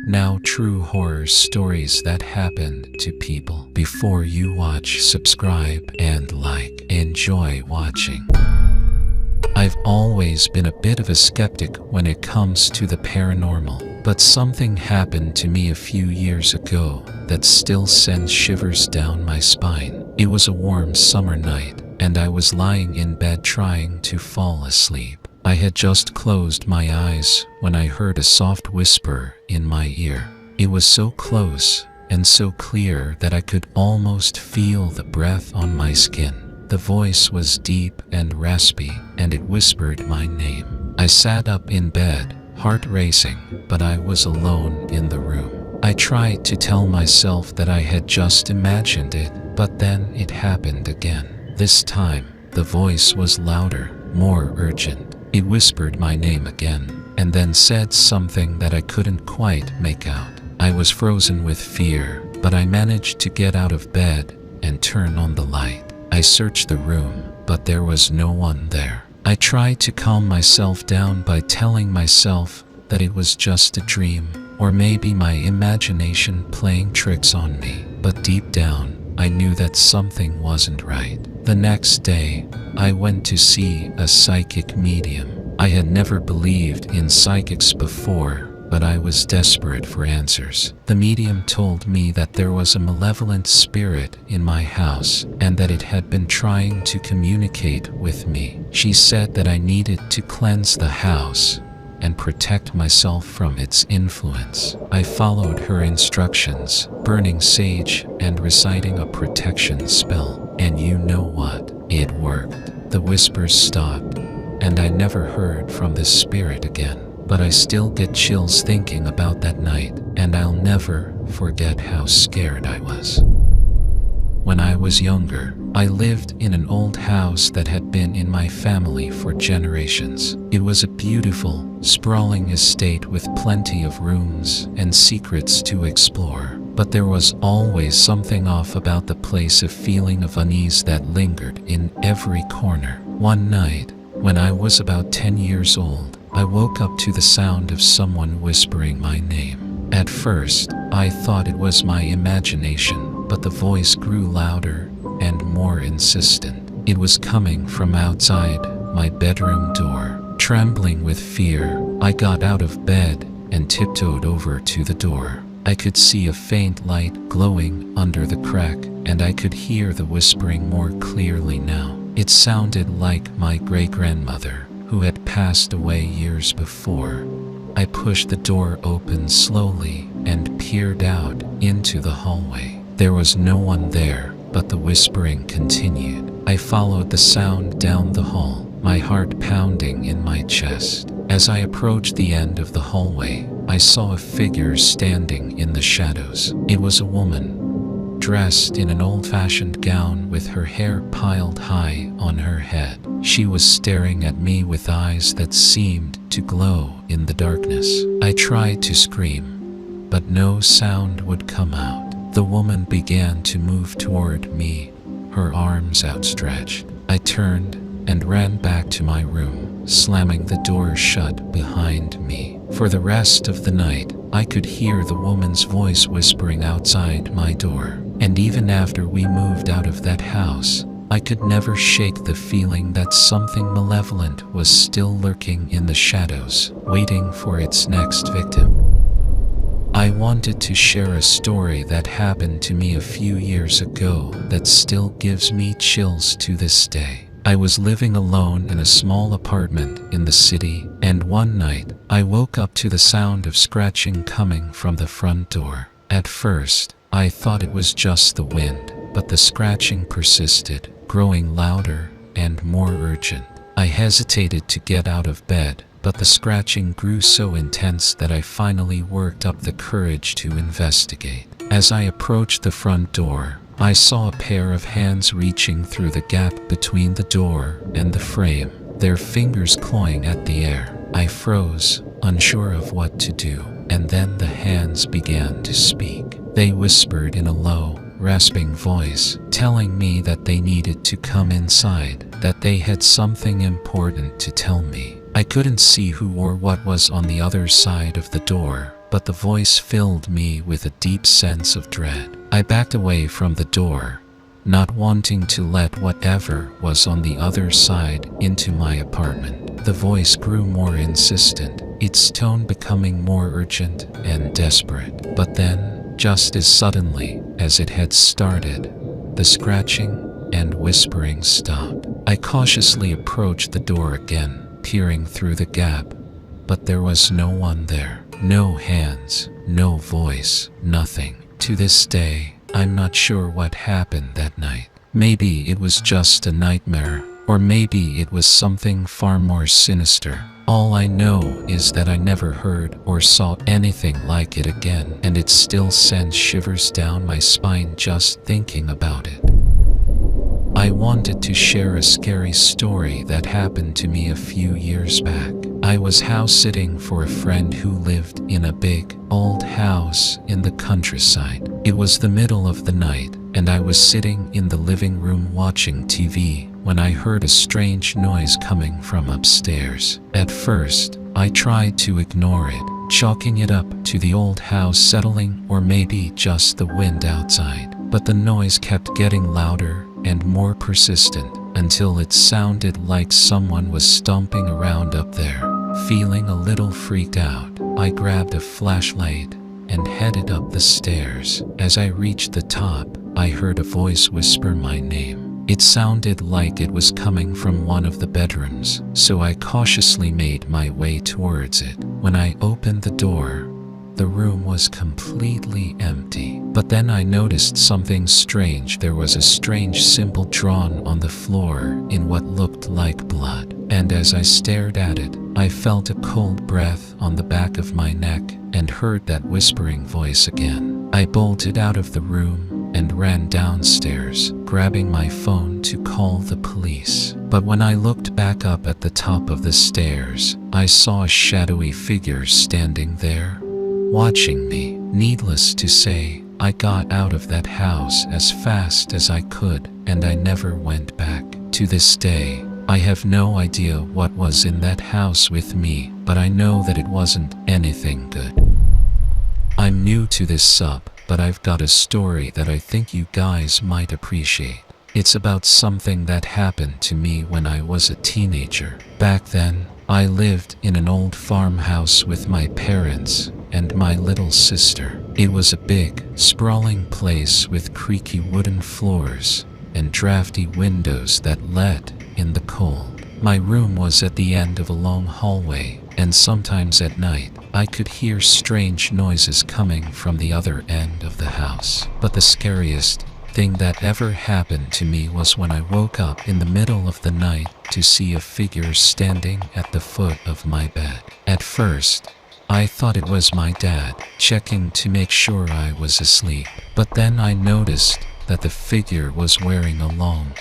Now true horror stories that happened to people. Before you watch, subscribe and like. Enjoy watching. I've always been a bit of a skeptic when it comes to the paranormal, but something happened to me a few years ago that still sends shivers down my spine. It was a warm summer night, and I was lying in bed trying to fall asleep. I had just closed my eyes when I heard a soft whisper in my ear. It was so close and so clear that I could almost feel the breath on my skin. The voice was deep and raspy, and it whispered my name. I sat up in bed, heart racing, but I was alone in the room. I tried to tell myself that I had just imagined it, but then it happened again. This time, the voice was louder, more urgent. It whispered my name again, and then said something that I couldn't quite make out. I was frozen with fear, but I managed to get out of bed and turn on the light. I searched the room, but there was no one there. I tried to calm myself down by telling myself that it was just a dream, or maybe my imagination playing tricks on me. But deep down, I knew that something wasn't right. The next day, I went to see a psychic medium. I had never believed in psychics before, but I was desperate for answers. The medium told me that there was a malevolent spirit in my house and that it had been trying to communicate with me. She said that I needed to cleanse the house and protect myself from its influence. I followed her instructions, burning sage and reciting a protection spell. And you know what? It worked. The whispers stopped, and I never heard from the spirit again. But I still get chills thinking about that night, and I'll never forget how scared I was. When I was younger, I lived in an old house that had been in my family for generations. It was a beautiful, sprawling estate with plenty of rooms and secrets to explore. But there was always something off about the place, a feeling of unease that lingered in every corner. One night, when I was about 10 years old, I woke up to the sound of someone whispering my name. At first, I thought it was my imagination, but the voice grew louder and more insistent. It was coming from outside my bedroom door. Trembling with fear, I got out of bed and tiptoed over to the door. I could see a faint light glowing under the crack, and I could hear the whispering more clearly now. It sounded like my great-grandmother, who had passed away years before. I pushed the door open slowly and peered out into the hallway. There was no one there, but the whispering continued. I followed the sound down the hall, my heart pounding in my chest. As I approached the end of the hallway, I saw a figure standing in the shadows. It was a woman, dressed in an old-fashioned gown with her hair piled high on her head. She was staring at me with eyes that seemed to glow in the darkness. I tried to scream, but no sound would come out. The woman began to move toward me, her arms outstretched. I turned and ran back to my room, slamming the door shut behind me. For the rest of the night, I could hear the woman's voice whispering outside my door. And even after we moved out of that house, I could never shake the feeling that something malevolent was still lurking in the shadows, waiting for its next victim. I wanted to share a story that happened to me a few years ago that still gives me chills to this day. I was living alone in a small apartment in the city, and one night, I woke up to the sound of scratching coming from the front door. At first, I thought it was just the wind, but the scratching persisted, growing louder and more urgent. I hesitated to get out of bed, but the scratching grew so intense that I finally worked up the courage to investigate. As I approached the front door, I saw a pair of hands reaching through the gap between the door and the frame, their fingers clawing at the air. I froze, unsure of what to do, and then the hands began to speak. They whispered in a low, rasping voice, telling me that they needed to come inside, that they had something important to tell me. I couldn't see who or what was on the other side of the door, but the voice filled me with a deep sense of dread. I backed away from the door, not wanting to let whatever was on the other side into my apartment. The voice grew more insistent, its tone becoming more urgent and desperate. But then, just as suddenly as it had started, the scratching and whispering stopped. I cautiously approached the door again, peering through the gap, but there was no one there. No hands, no voice, nothing. To this day, I'm not sure what happened that night. Maybe it was just a nightmare, or maybe it was something far more sinister. All I know is that I never heard or saw anything like it again, and it still sends shivers down my spine just thinking about it. I wanted to share a scary story that happened to me a few years back. I was house sitting for a friend who lived in a big, old house in the countryside. It was the middle of the night, and I was sitting in the living room watching TV when I heard a strange noise coming from upstairs. At first, I tried to ignore it, chalking it up to the old house settling or maybe just the wind outside. But the noise kept getting louder and more persistent until it sounded like someone was stomping around up there. Feeling a little freaked out, I grabbed a flashlight and headed up the stairs. As I reached the top, I heard a voice whisper my name. It sounded like it was coming from one of the bedrooms, so I cautiously made my way towards it. When I opened the door, the room was completely empty. But then I noticed something strange. There was a strange symbol drawn on the floor in what looked like blood. And as I stared at it, I felt a cold breath on the back of my neck and heard that whispering voice again. I bolted out of the room and ran downstairs, grabbing my phone to call the police. But when I looked back up at the top of the stairs, I saw a shadowy figure standing there, watching me. Needless to say, I got out of that house as fast as I could, and I never went back. To this day, I have no idea what was in that house with me, but I know that it wasn't anything good. I'm new to this sub, but I've got a story that I think you guys might appreciate. It's about something that happened to me when I was a teenager. Back then, I lived in an old farmhouse with my parents and my little sister. It was a big, sprawling place with creaky wooden floors and drafty windows that let in the cold. My room was at the end of a long hallway, and sometimes at night, I could hear strange noises coming from the other end of the house. But the scariest thing that ever happened to me was when I woke up in the middle of the night to see a figure standing at the foot of my bed. At first, I thought it was my dad, checking to make sure I was asleep. But then I noticed that the figure was wearing a long,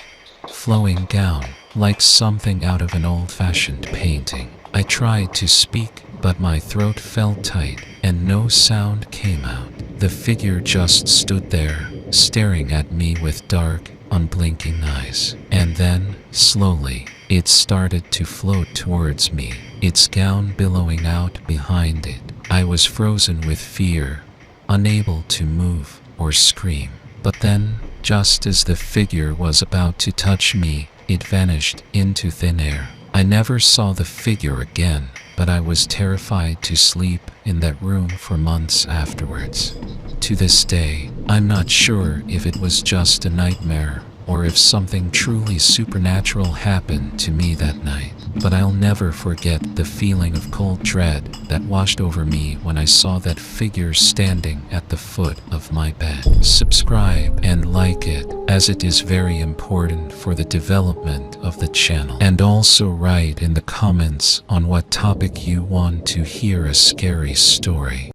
flowing gown, like something out of an old-fashioned painting. I tried to speak, but my throat felt tight and no sound came out. The figure just stood there, staring at me with dark, unblinking eyes. And then, slowly, it started to float towards me, its gown billowing out behind it. I was frozen with fear, unable to move or scream. But then, just as the figure was about to touch me, it vanished into thin air. I never saw the figure again, but I was terrified to sleep in that room for months afterwards. To this day, I'm not sure if it was just a nightmare or if something truly supernatural happened to me that night. But I'll never forget the feeling of cold dread that washed over me when I saw that figure standing at the foot of my bed. Subscribe and like it, as it is very important for the development of the channel. And also write in the comments on what topic you want to hear a scary story.